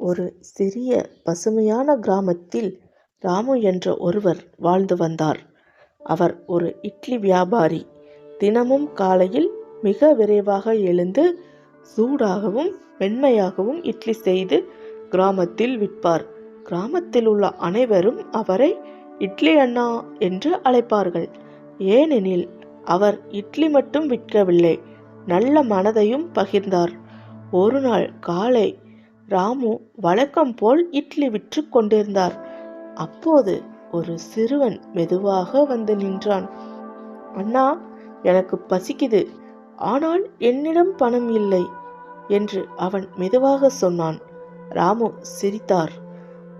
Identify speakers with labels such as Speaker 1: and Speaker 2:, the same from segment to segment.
Speaker 1: ஒரு சிறிய பசுமையான கிராமத்தில் ராமு என்ற ஒருவர் வாழ்ந்து வந்தார். அவர் ஒரு இட்லி வியாபாரி. தினமும் காலையில் மிக விரைவாக எழுந்து சூடாகவும் மென்மையாகவும் இட்லி செய்து கிராமத்தில் விற்பார். கிராமத்தில் உள்ள அனைவரும் அவரை இட்லி அண்ணா என்று அழைப்பார்கள். ஏனெனில் அவர் இட்லி மட்டும் விற்கவில்லை, நல்ல மனதையும் பகிர்ந்தார். ஒரு நாள் காலை ராமு வழக்கம் போல் இட்லி விற்று கொண்டிருந்தார். அப்போது ஒரு சிறுவன் மெதுவாக வந்து நின்றான். அண்ணா, எனக்கு பசிக்குது, ஆனால் என்னிடம் பணம் இல்லை என்று அவன் மெதுவாக சொன்னான். ராமு சிரித்தார்.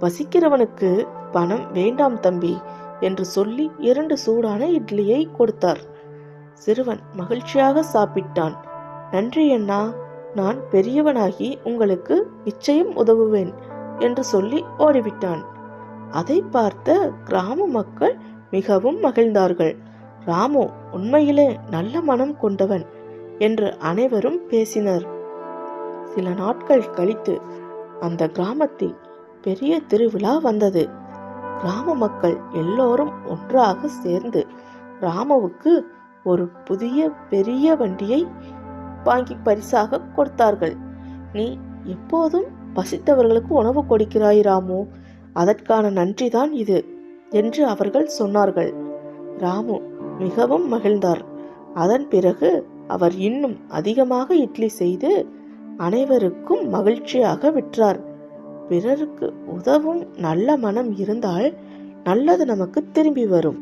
Speaker 1: பசிக்கிறவனுக்கு பணம் வேண்டாம் தம்பி என்று சொல்லி 2 சூடான இட்லியை கொடுத்தார். சிறுவன் மகிழ்ச்சியாக சாப்பிட்டான். நன்றி அண்ணா, நான் பெரியவனாகி உங்களுக்கு நிச்சயம் உதவுவேன் என்று சொல்லி ஓடிவிட்டான். அதை பார்த்த கிராம மக்கள் மிகவும் மகிழ்ந்தார்கள். ராமு உண்மையிலே நல்ல மனம் கொண்டவன் என்று அனைவரும் பேசினர். சில நாட்கள் கழித்து அந்த கிராமத்தில் பெரிய திருவிழா வந்தது. கிராம மக்கள் எல்லோரும் ஒன்றாக சேர்ந்து ராமுவுக்கு ஒரு புதிய பெரிய வண்டியை வாங்கி பரிசாக கொடுத்தார்கள். நீ எப்போதும் பசித்தவர்களுக்கு உணவு கொடுக்கிறாய் ராமு, அதற்கான நன்றிதான் இது என்று அவர்கள் சொன்னார்கள். ராமு மிகவும் மகிழ்ந்தார். அதன் பிறகு அவர் இன்னும் அதிகமாக இட்லி செய்து அனைவருக்கும் மகிழ்ச்சியாக விற்றார். பிறருக்கு உதவும் நல்ல மனம் இருந்தால் நல்லது நமக்கு திரும்பி வரும்.